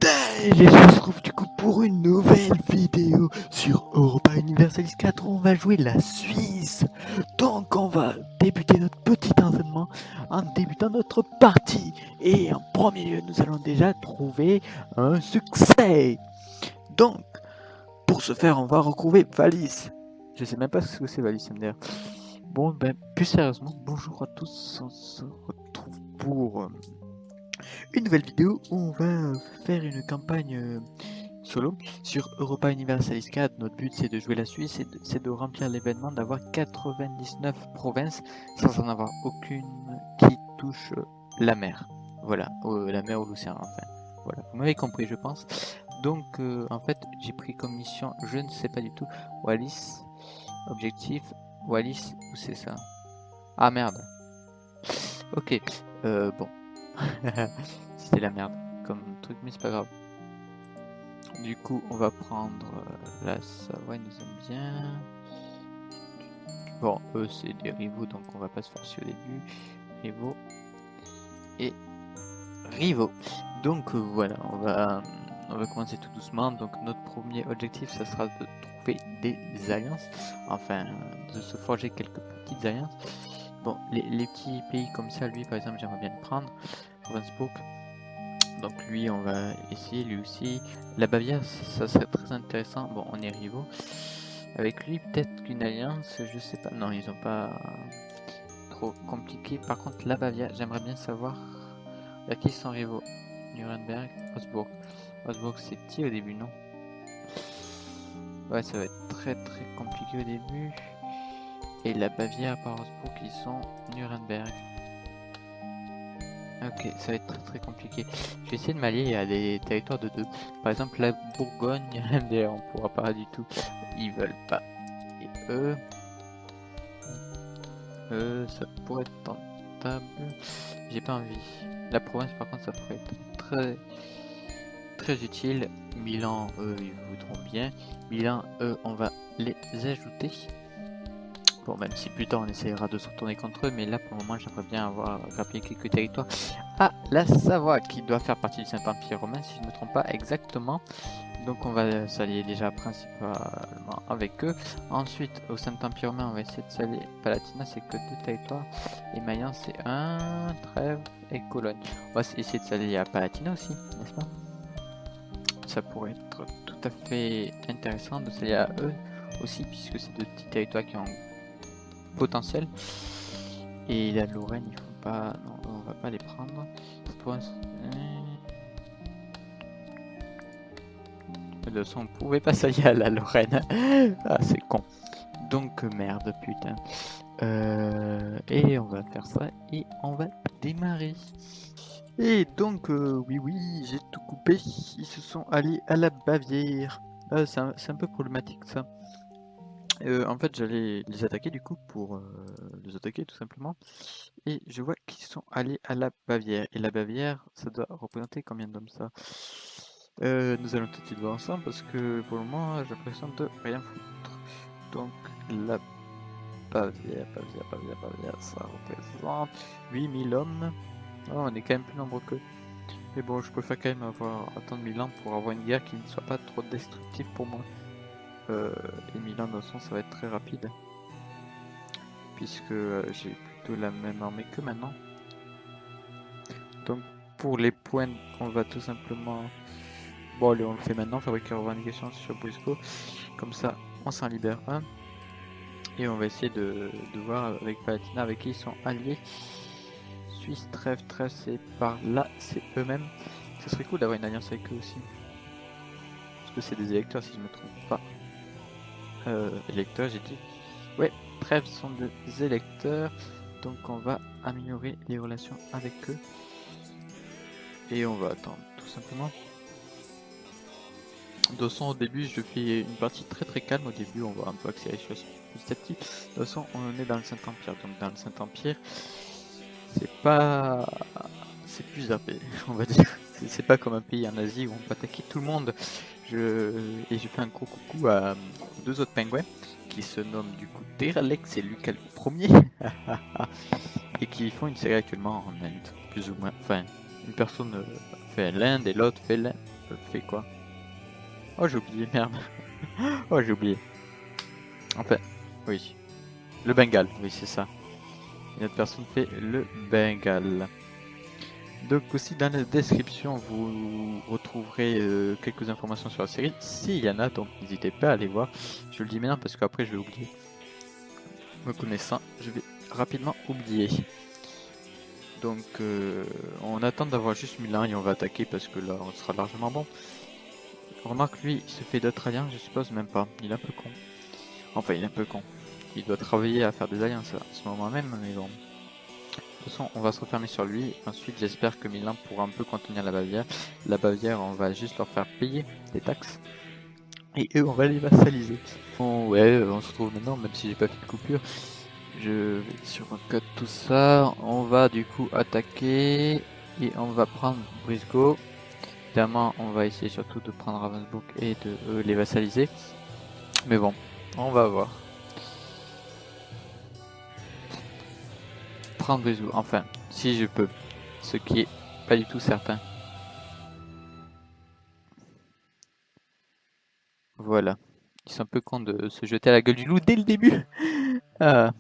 Et on se retrouve du coup pour une nouvelle vidéo sur Europa Universalis 4. On va jouer la Suisse. Donc on va débuter notre petit entraînement en débutant notre partie. Et en premier lieu, nous allons déjà trouver un succès. Donc, pour ce faire, on va retrouver Valis. Je sais même pas ce que c'est Valis, MDR. Bon, ben, plus sérieusement, bonjour à tous. On se retrouve pour une nouvelle vidéo où on va faire une campagne solo sur Europa Universalis 4. Notre but c'est de jouer la Suisse, c'est de remplir l'événement, d'avoir 99 provinces sans en avoir aucune qui touche la mer. Voilà, la mer ou l'océan, enfin. Voilà, vous m'avez compris je pense. Donc en fait j'ai pris comme mission, je ne sais pas du tout, Wallis, objectif, Wallis, où c'est ça? Ah merde. Ok, bon. C'était la merde comme truc, mais c'est pas grave. Du coup, on va prendre la Savoie, ils nous aiment bien. Bon, eux, c'est des rivaux, donc on va pas se forcer au début. Rivaux et rivaux. Donc voilà, on va commencer tout doucement. Donc notre premier objectif, ça sera de trouver des alliances. Enfin, de se forger quelques petites alliances. Bon, les petits pays comme ça, lui par exemple, j'aimerais bien le prendre. Ravensburg. Donc lui, on va essayer, lui aussi. La Bavière, ça serait très intéressant. Bon, on est rivaux. Avec lui, peut-être qu'une alliance, je sais pas. Non, ils ont pas trop compliqué. Par contre, la Bavière, j'aimerais bien savoir à qui sont rivaux. Nuremberg, Augsbourg. Augsbourg, c'est petit au début, non? Ouais, ça va être très très compliqué au début. Et la Bavière, par Augsbourg, ils sont Nuremberg. Ok, ça va être très très compliqué. Je vais essayer de m'allier à des territoires de deux. Par exemple, la Bourgogne, MDR, on pourra pas du tout. Ils veulent pas. Et ça pourrait être tentable. J'ai pas envie. La province, par contre, ça pourrait être très très utile. Milan, eux, ils voudront bien. Milan, eux, on va les ajouter. Bon, même si plus tard on essaiera de se retourner contre eux, mais là pour le moment j'aimerais bien avoir grappillé quelques territoires à la Savoie, qui doit faire partie du Saint-Empire romain si je ne me trompe pas exactement. Donc on va s'allier déjà principalement avec eux. Ensuite au Saint-Empire romain on va essayer de s'allier. Palatinat c'est que 2 territoires, et Mayence c'est 1, Trèves et Cologne. On va essayer de s'allier à Palatinat aussi, n'est-ce pas? Ça pourrait être tout à fait intéressant de s'allier à eux aussi, puisque c'est 2 petits territoires qui ont potentiel. Et la Lorraine, ils font pas. Non, on va pas les prendre. De toute façon, on pouvait pas s'allier à la Lorraine. Ah, c'est con. Donc, merde, putain. Et on va faire ça et on va démarrer. Et donc, oui, j'ai tout coupé. Ils se sont alliés à la Bavière. C'est un peu problématique ça. En fait, j'allais les attaquer du coup pour les attaquer tout simplement. Et je vois qu'ils sont allés à la Bavière. Et la Bavière, ça doit représenter combien d'hommes ça? Nous allons tout de suite voir ensemble parce que pour le moment, j'ai l'impression de rien foutre. Donc, la Bavière, ça représente 8000 hommes. Oh, on est quand même plus nombreux qu'eux. Mais bon, je préfère quand même attendre 1000 ans pour avoir une guerre qui ne soit pas trop destructive pour moi. Et 1000 ans, de toute façon, ça va être très rapide. Puisque j'ai plutôt la même armée que maintenant. Donc pour les points, on va tout simplement... Bon allez, on le fait maintenant, fabriquer revendication sur Briscoe. Comme ça, on s'en libère un. Et on va essayer de voir avec Palatinat avec qui ils sont alliés. Suisse, Trèves, c'est par là, c'est eux-mêmes. Ce serait cool d'avoir une alliance avec eux aussi. Parce que c'est des électeurs si je me trompe pas. Électeurs, j'ai dit. Ouais, Trèves sont des électeurs. Donc on va améliorer les relations avec eux. Et on va attendre tout simplement. De toute façon, au début, je fais une partie très très calme. Au début, on va un peu accélérer les choses petit à petit. De toute façon, on est dans le Saint-Empire. Donc dans le Saint-Empire, c'est pas... c'est plus zappé, on va dire. C'est pas comme un pays en Asie où on peut attaquer tout le monde. Et je fais un gros coucou à 2 autres pingouins qui se nomment du coup Teralex et Lucas le Ier. Et qui font une série actuellement en Inde, plus ou moins. Enfin, une personne fait l'Inde et l'autre fait fait quoi? Oh, j'ai oublié, merde. Oh, j'ai oublié. Enfin, oui. Le Bengale, oui, c'est ça. Une autre personne fait le Bengale. Donc aussi dans la description, vous retrouverez quelques informations sur la série, s'il y en a, donc n'hésitez pas à aller voir. Je le dis maintenant parce qu'après je vais oublier. Me connaissant, je vais rapidement oublier. Donc on attend d'avoir juste Milan et on va attaquer parce que là on sera largement bon. Remarque, lui, il se fait d'autres alliances, je suppose même pas. Il est un peu con. Enfin, il est un peu con. Il doit travailler à faire des alliances à ce moment même, mais bon. De toute façon, on va se refermer sur lui. Ensuite, j'espère que Milan pourra un peu contenir la Bavière. La Bavière, on va juste leur faire payer des taxes. Et eux, on va les vassaliser. Bon, ouais, on se retrouve maintenant, même si j'ai pas fait de coupure. Je vais sur un code tout ça. On va du coup attaquer. Et on va prendre Briscoe. Évidemment, on va essayer surtout de prendre Ravensbrück et de les vassaliser. Mais bon, on va voir. Prendre Briscoe, enfin, si je peux. Ce qui est pas du tout certain. Voilà. Ils sont un peu cons de se jeter à la gueule du loup dès le début. Ah.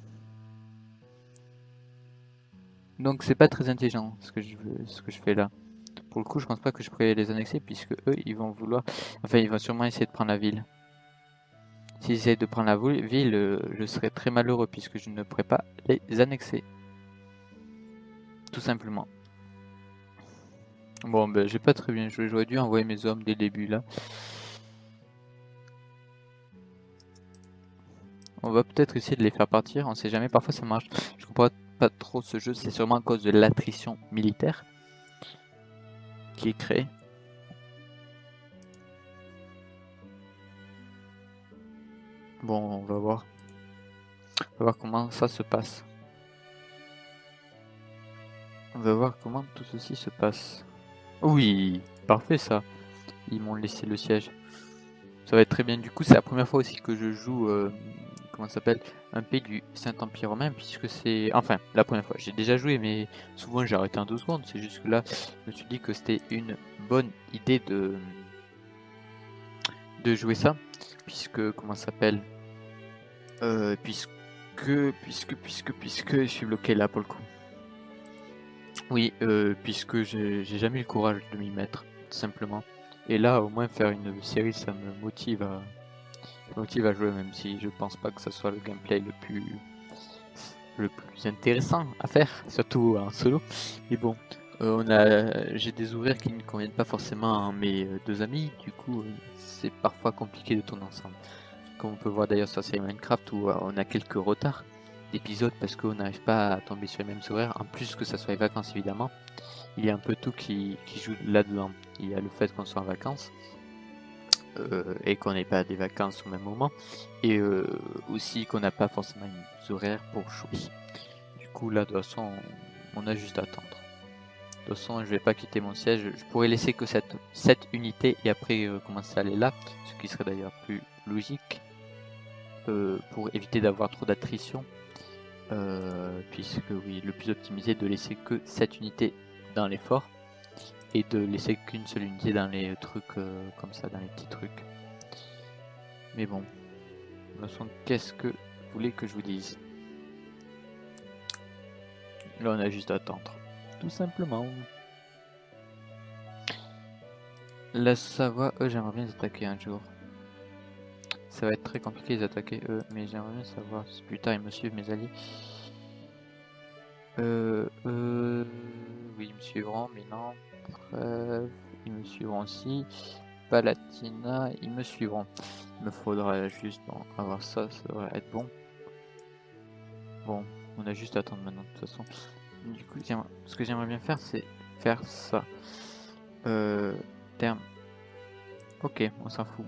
Donc c'est pas très intelligent ce que je fais là. Pour le coup, je pense pas que je pourrais les annexer puisque eux, ils vont vouloir... Enfin, ils vont sûrement essayer de prendre la ville. S'ils essaient de prendre la ville, je serais très malheureux puisque je ne pourrais pas les annexer. Tout simplement. Bon, ben, j'ai pas très bien joué. J'aurais dû envoyer mes hommes dès le début là. On va peut-être essayer de les faire partir. On sait jamais. Parfois ça marche. Je comprends pas trop ce jeu. C'est sûrement à cause de l'attrition militaire qui est créée. Bon, on va voir. On va voir comment ça se passe. On va voir comment tout ceci se passe. Oui, parfait ça. Ils m'ont laissé le siège. Ça va être très bien. Du coup, c'est la première fois aussi que je joue, comment ça s'appelle, un pays du Saint-Empire romain, puisque c'est... Enfin, la première fois. J'ai déjà joué, mais souvent j'ai arrêté en 2 secondes. C'est juste que là, je me suis dit que c'était une bonne idée de jouer ça, puisque, comment ça s'appelle, puisque, je suis bloqué là pour le coup. Oui, puisque j'ai jamais eu le courage de m'y mettre, tout simplement. Et là, au moins, faire une série, ça me motive à jouer, même si je pense pas que ça soit le gameplay le plus intéressant à faire, surtout en solo. Mais bon, j'ai des ouvriers qui ne conviennent pas forcément à mes 2 amis, du coup, c'est parfois compliqué de tourner ensemble. Comme on peut voir d'ailleurs sur la série Minecraft où on a quelques retards d'épisodes parce qu'on n'arrive pas à tomber sur les mêmes horaires, en plus que ça soit les vacances évidemment. Il y a un peu tout qui joue là-dedans. Il y a le fait qu'on soit en vacances et qu'on n'ait pas des vacances au même moment, et aussi qu'on n'a pas forcément une horaire pour jouer. Du coup là de toute façon on a juste à attendre. De toute façon je vais pas quitter mon siège, je pourrais laisser que cette unité et après commencer à aller là, ce qui serait d'ailleurs plus logique pour éviter d'avoir trop d'attrition. Puisque oui, le plus optimisé est de laisser que cette unité dans les forts et de laisser qu'une seule unité dans les trucs comme ça, dans les petits trucs. Mais bon, de toute façon, qu'est-ce que vous voulez que je vous dise? Là, on a juste à attendre, tout simplement. La Savoie, eux, j'aimerais bien les attaquer un jour. Ça va être très compliqué de les attaquer eux, mais j'aimerais bien savoir si plus tard ils me suivent, mes alliés. Oui, ils me suivront, mais non. Ils me suivront aussi. Palatina, ils me suivront. Il me faudra juste avoir ça, ça devrait être bon. Bon, on a juste à attendre maintenant de toute façon. Du coup, ce que j'aimerais bien faire, c'est faire ça. Terme. Ok, on s'en fout.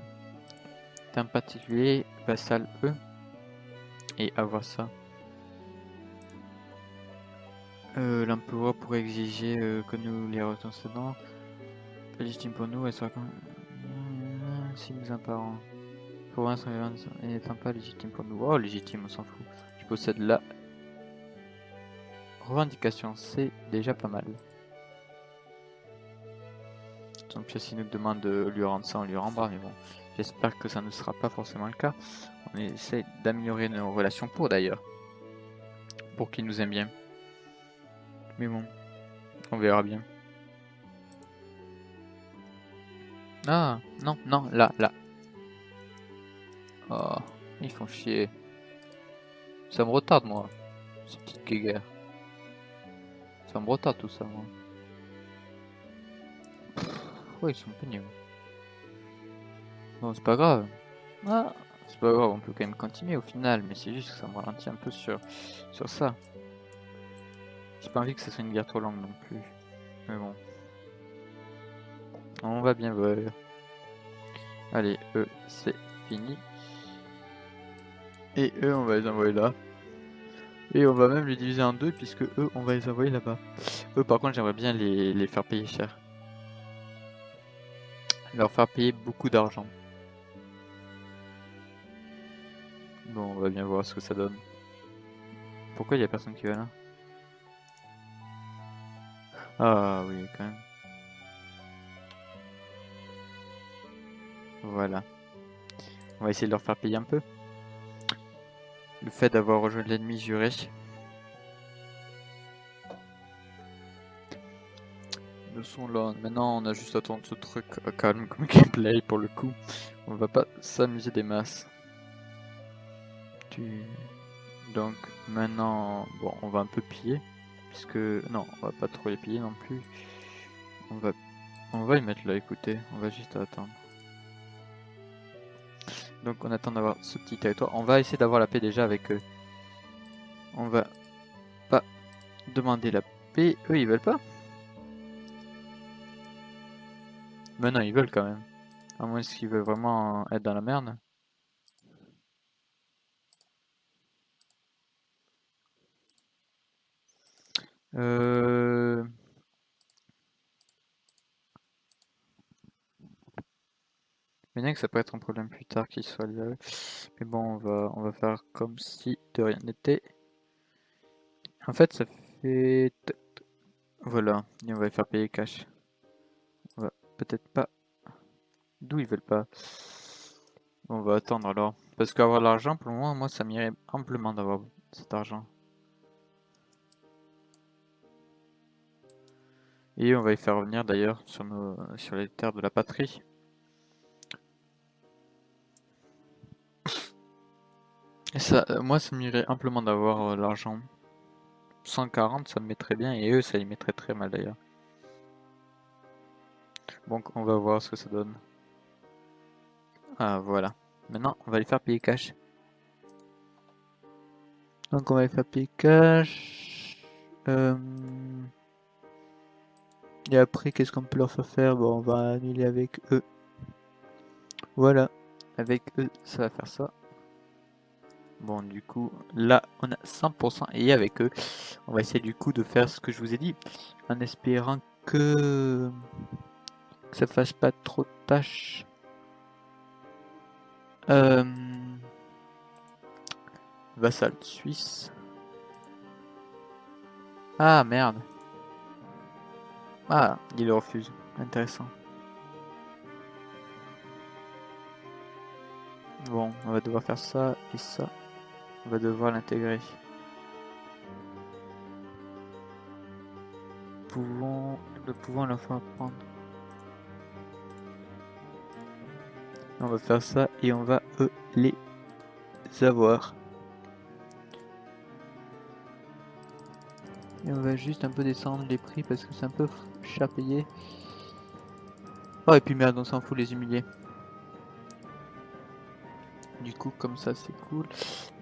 Terme particulier, vassal E. Et avoir ça. L'empereur pourrait exiger que nous les retenons. Légitime pour nous, elle sera quand même 6 ans par an. Province n'étant pas légitime pour nous. Oh, légitime, on s'en fout. Je possède la revendication, c'est déjà pas mal. Donc s'il nous demande de lui rendre ça, on lui rendra, mais bon, j'espère que ça ne sera pas forcément le cas. On essaie d'améliorer nos relations d'ailleurs, pour qu'il nous aime bien. Mais bon, on verra bien. Ah, non, non, là. Oh, ils font chier. Ça me retarde, moi, ces petites guéguerres. Ça me retarde tout ça, moi. Ouais, ils sont pénibles. Bon, c'est pas grave. Ah, c'est pas grave, on peut quand même continuer au final, mais c'est juste que ça me ralentit un peu sur ça. J'ai pas envie que ça soit une guerre trop longue non plus. Mais bon. On va bien voir. Allez, eux, c'est fini. Et eux, on va les envoyer là. Et on va même les diviser en deux, puisque eux, on va les envoyer là-bas. Eux, par contre, j'aimerais bien les faire payer cher. Leur faire payer beaucoup d'argent. Bon, on va bien voir ce que ça donne. Pourquoi il y a personne qui va là? Ah oui, quand même. Voilà. On va essayer de leur faire payer un peu. Le fait d'avoir rejoint l'ennemi juré. Ils sont là. Maintenant, on a juste à attendre ce truc calme comme gameplay pour le coup. On va pas s'amuser des masses. Donc maintenant, bon, on va un peu piller. Puisque, non, on va pas trop les piller non plus. On va les mettre là, écoutez. On va juste attendre. Donc on attend d'avoir ce petit territoire. On va essayer d'avoir la paix déjà avec eux. On va pas demander la paix. Eux, ils veulent pas? Mais non, ils veulent quand même. À moins qu'ils veulent vraiment être dans la merde. Bien que ça peut être un problème plus tard qu'il soit là. Mais bon, on va faire comme si de rien n'était. En fait, ça fait... Voilà, et on va les faire payer cash. On va peut-être pas... D'où ils veulent pas? On va attendre alors. Parce qu'avoir l'argent, pour le moment, moi, ça m'irait amplement d'avoir cet argent. Et on va les faire revenir d'ailleurs sur les terres de la patrie. Et ça, moi, ça m'irait amplement d'avoir l'argent. 140, ça me mettrait bien, et eux, ça les mettrait très mal d'ailleurs. Donc, on va voir ce que ça donne. Ah, voilà. Maintenant, on va les faire payer cash. Donc, on va les faire payer cash. Et après, qu'est-ce qu'on peut leur faire? Bon, on va annuler avec eux. Voilà. Avec eux, ça va faire ça. Bon, du coup, là, on a 100%. Et avec eux, on va essayer du coup de faire ce que je vous ai dit. En espérant que ça fasse pas trop de tâches. Vassal suisse. Ah, merde. Ah, il le refuse. Intéressant. Bon, on va devoir faire ça et ça. On va devoir l'intégrer. Le pouvons leur faire prendre. On va faire ça et on va les avoir. Et on va juste un peu descendre les prix parce que c'est un peu cher payé. Oh, et puis merde, on s'en fout les humilier. Du coup, comme ça, c'est cool.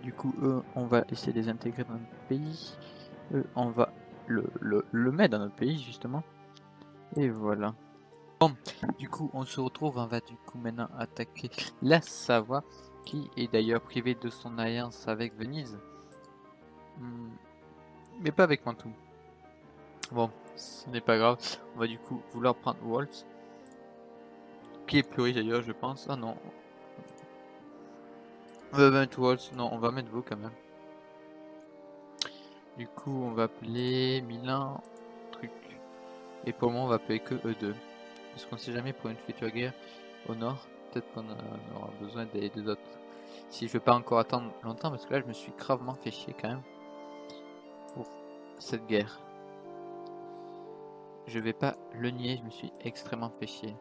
Du coup, eux, on va essayer de les intégrer dans notre pays. Eux, on va le mettre dans notre pays, justement. Et voilà. Bon, du coup, on se retrouve. On va du coup maintenant attaquer la Savoie, qui est d'ailleurs privée de son alliance avec Venise. Mais pas avec Mantoue. Bon, ce n'est pas grave. On va du coup vouloir prendre Waltz. Qui est plus riche d'ailleurs, je pense. Ah non. On va mettre Waltz. Non, on va mettre vous quand même. Du coup, on va appeler Milan truc. Et pour moi, on va appeler que eux deux. Parce qu'on sait jamais pour une future guerre au nord, peut-être qu'on aura besoin des autres. Si je veux pas encore attendre longtemps, parce que là je me suis gravement fait chier quand même pour cette guerre. Je vais pas le nier, je me suis extrêmement fait chier.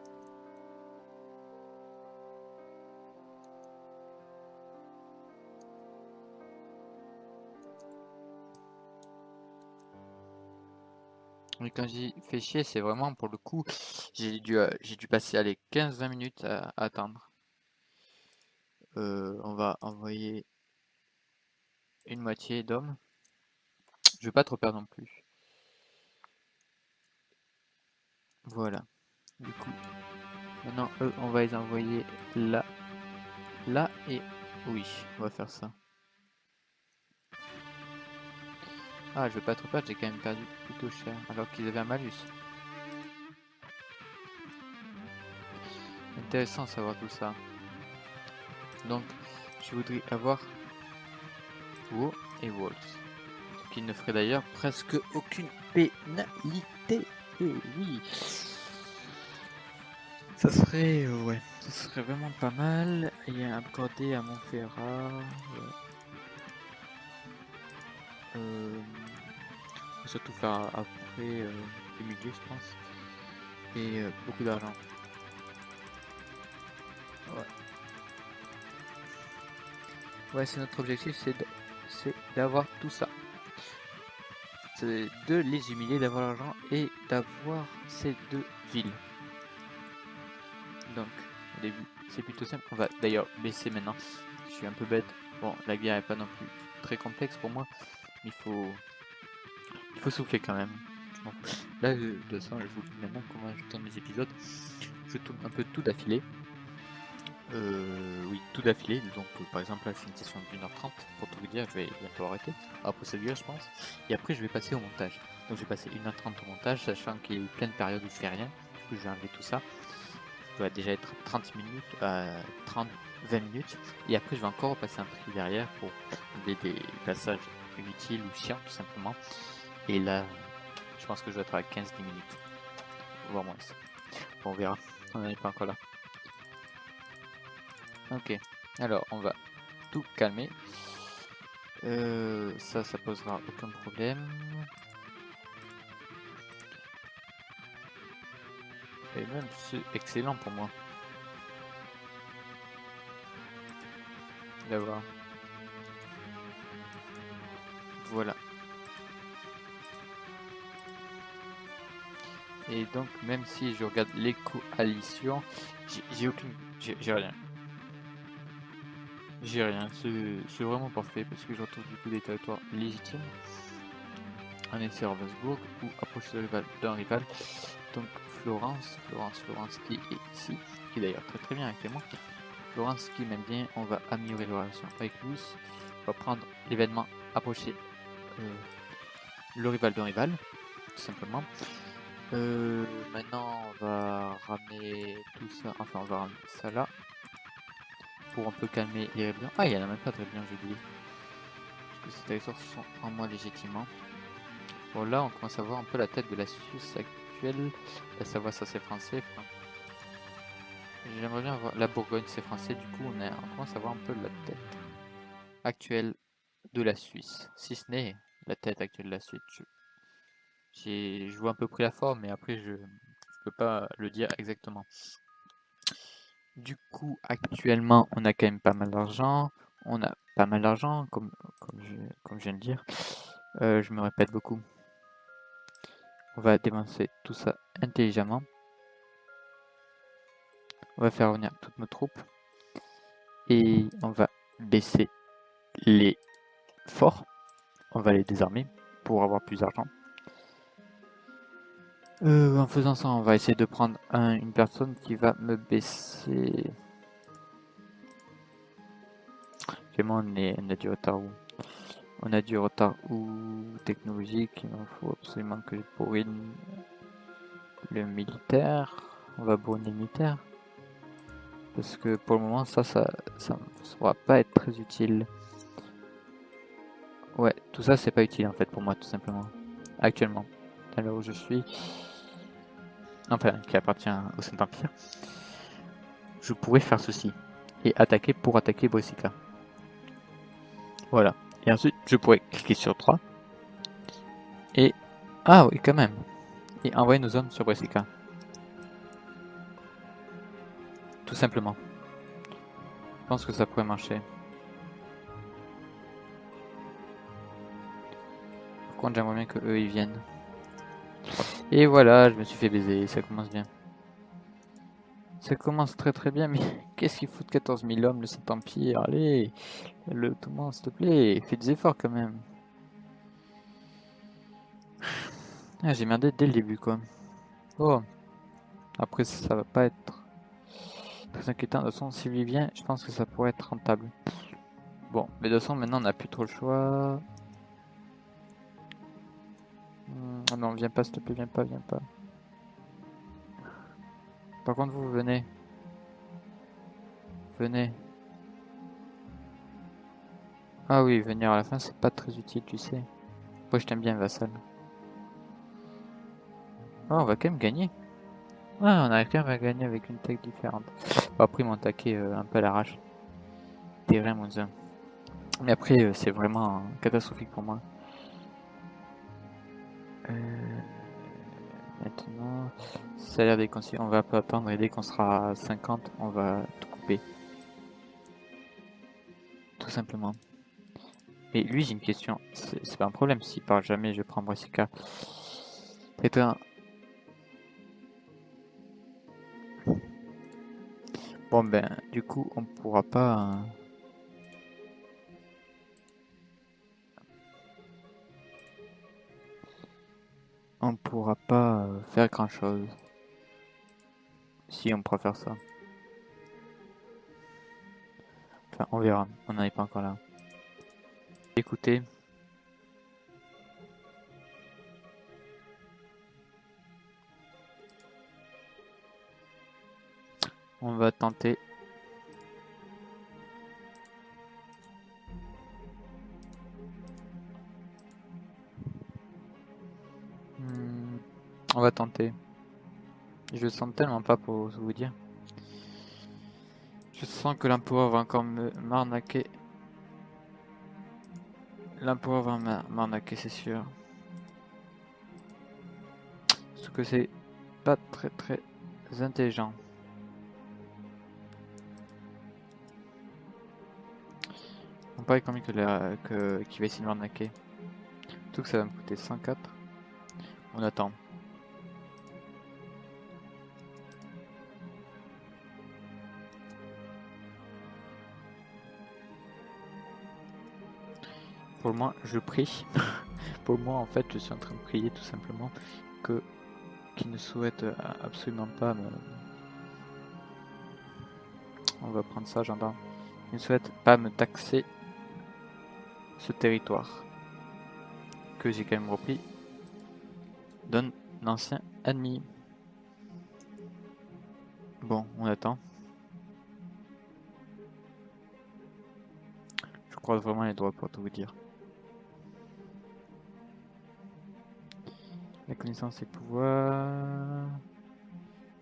Mais quand j'ai fait chier, c'est vraiment pour le coup, j'ai dû passer aller 15-20 minutes à attendre. On va envoyer une moitié d'hommes. Je vais pas trop perdre non plus. Voilà. Du coup, maintenant eux, on va les envoyer là, là et oui, on va faire ça. Ah, je vais pas trop perdre, j'ai quand même perdu plutôt cher, alors qu'ils avaient un malus. Intéressant de savoir tout ça. Donc, je voudrais avoir Wo et Waltz. Ce qui ne ferait d'ailleurs presque aucune pénalité. Et oui. Ça serait, ouais, ça serait vraiment pas mal. Et accordé à Montferrat. Surtout faire après 2010, je pense. Et beaucoup d'argent. Ouais. Ouais, c'est notre objectif, c'est d'avoir tout ça. C'est de les humilier, d'avoir l'argent et d'avoir ces deux villes. Donc, au début, c'est plutôt simple. On va d'ailleurs baisser maintenant. Je suis un peu bête. Bon, la guerre est pas non plus très complexe pour moi. Mais il faut souffler quand même. Là, de toute façon, je vous dis maintenant comment je tourne mes épisodes. Je tourne un peu tout d'affilée. Oui, tout d'affilée. Donc, par exemple, là, c'est une session d'1h30. Pour tout vous dire, je vais bientôt arrêter. Après cette guerre, je pense. Et après, je vais passer au montage. Donc, je vais passer 1h30 au montage, sachant qu'il y a eu plein de périodes où je fais rien. Du coup, je vais enlever tout ça. Je dois déjà être 30 minutes, 20 minutes. Et après, je vais encore passer un tri derrière pour enlever des passages inutiles ou chiants, tout simplement. Et là, je pense que je dois être à 15-10 minutes. Voire moins. Bon, on verra. On n'en est pas encore là. Ok. Alors, on va tout calmer. Ça posera aucun problème. Et même, c'est excellent pour moi. D'avoir. Voilà. Et donc, même si je regarde les coalitions, j'ai aucune. J'ai rien. J'ai rien. C'est vraiment parfait parce que je retrouve du coup des territoires légitimes. Un essai Ravensbourg ou approcher d'un rival. Donc, Florence qui est ici, qui est d'ailleurs très très bien actuellement. Florence qui m'aime bien, on va améliorer la relation avec lui. On va prendre l'événement approcher le rival d'un rival, tout simplement. Maintenant on va ramener tout ça, enfin on va ramener ça là, pour un peu calmer les rébellions. Ah, il y en a même pas de rébellions, j'ai oublié. Parce que ces territoires sont en moins légitimement. Bon, là on commence à voir un peu la tête de la Suisse actuelle. La Savoie, ça c'est français. Enfin, j'aimerais bien voir la Bourgogne, c'est français. Du coup, on commence à voir un peu la tête actuelle de la Suisse. Si ce n'est la tête actuelle de la Suisse. Je vois à peu près la forme, mais après je peux pas le dire exactement. Du coup, actuellement, on a quand même pas mal d'argent. On a pas mal d'argent, comme je viens de dire. Je me répète beaucoup. On va dépenser tout ça intelligemment. On va faire revenir toutes nos troupes. Et on va baisser les forts. On va les désarmer pour avoir plus d'argent. En faisant ça, on va essayer de prendre une personne qui va me baisser. Vraiment, on a du retard où on a du retard ou technologique. Il faut absolument que je bourrine le militaire. On va bourriner le militaire. Parce que pour le moment, ça ne va pas être très utile. Ouais, tout ça, c'est pas utile en fait pour moi, tout simplement. Actuellement, à l'heure où je suis. enfin qui appartient au Saint-Empire, je pourrais faire ceci et attaquer pour attaquer Brescia. Voilà. Et ensuite, je pourrais cliquer sur 3 et... Ah oui, quand même. Et envoyer nos hommes sur Brescia. Tout simplement. Je pense que ça pourrait marcher. Par contre, j'aimerais bien que eux ils viennent. Et voilà, je me suis fait baiser, ça commence bien. Ça commence très très bien, mais qu'est-ce qu'il fout de 14 000 hommes, le Saint-Empire? Allez, le Ottoman, s'il te plaît, fais des efforts quand même. Ah, j'ai merdé dès le début, quoi. Oh, après ça va pas être très inquiétant. De toute façon, s'il vient, je pense que ça pourrait être rentable. Bon, mais de toute façon, maintenant on n'a plus trop le choix. Oh non, viens pas, s'il te plaît, viens pas, viens pas. Par contre, vous venez. Venez. Ah oui, venir à la fin, c'est pas très utile, tu sais. Moi, je t'aime bien, vassal. Oh, on va quand même gagner. Ah, on arrive quand même à gagner avec une tech différente. Bon, après, ils m'ont attaqué un peu à l'arrache. Terrain, mon dieu. Mais après, c'est vraiment catastrophique pour moi. Maintenant, ça a l'air déconseillé. On va pas attendre et dès qu'on sera à 50, on va tout couper. Tout simplement. Mais lui, j'ai une question. C'est pas un problème. S'il part jamais, je prends Brescia. Putain. Bon ben, du coup, on pourra pas... on pourra pas faire grand chose. Si on pourra faire ça. Enfin, on verra. On n'en est pas encore là. Écoutez. On va tenter. On va tenter. Je le sens tellement pas pour vous dire. Je sens que l'empereur va encore m'arnaquer. L'empereur va m'arnaquer, c'est sûr. Parce que c'est pas très très intelligent. On paraît quand même qu'il va essayer de m'arnaquer. Tout que ça va me coûter 104. On attend. Pour le moment, je prie. Pour le moment, en fait, je suis en train de prier tout simplement qu'il ne souhaite absolument pas me... On va prendre ça, gendarme. Il ne souhaite pas me taxer ce territoire que j'ai quand même repris d'un ancien ennemi. Bon, on attend. Je croise vraiment les doigts pour tout vous dire. La connaissance et pouvoir.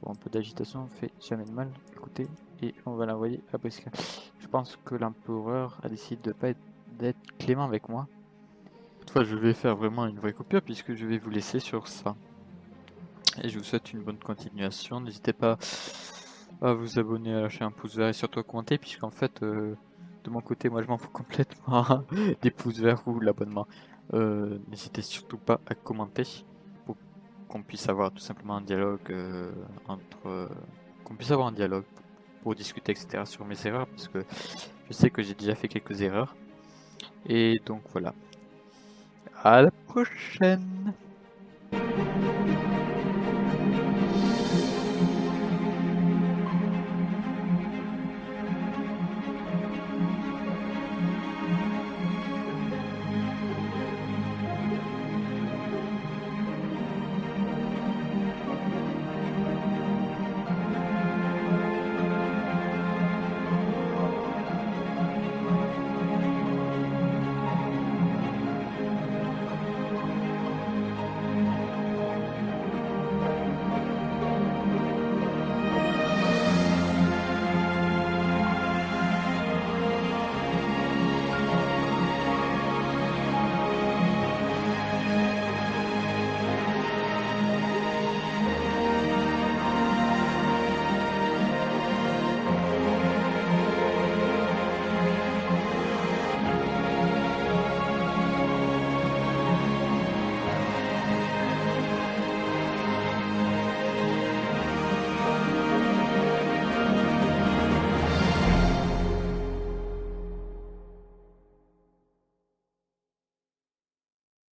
Bon, un peu d'agitation fait jamais de mal. Écoutez, et on va l'envoyer à Brescia. Je pense que l'empereur a décidé de pas d'être clément avec moi. Toutefois, je vais faire vraiment une vraie coupure puisque je vais vous laisser sur ça. Et je vous souhaite une bonne continuation. N'hésitez pas à vous abonner, à lâcher un pouce vert et surtout à commenter puisqu'en fait, de mon côté, moi je m'en fous complètement des pouces verts ou l'abonnement. N'hésitez surtout pas à commenter pour qu'on puisse avoir tout simplement un dialogue qu'on puisse avoir un dialogue pour discuter etc sur mes erreurs parce que je sais que j'ai déjà fait quelques erreurs et donc voilà. À la prochaine.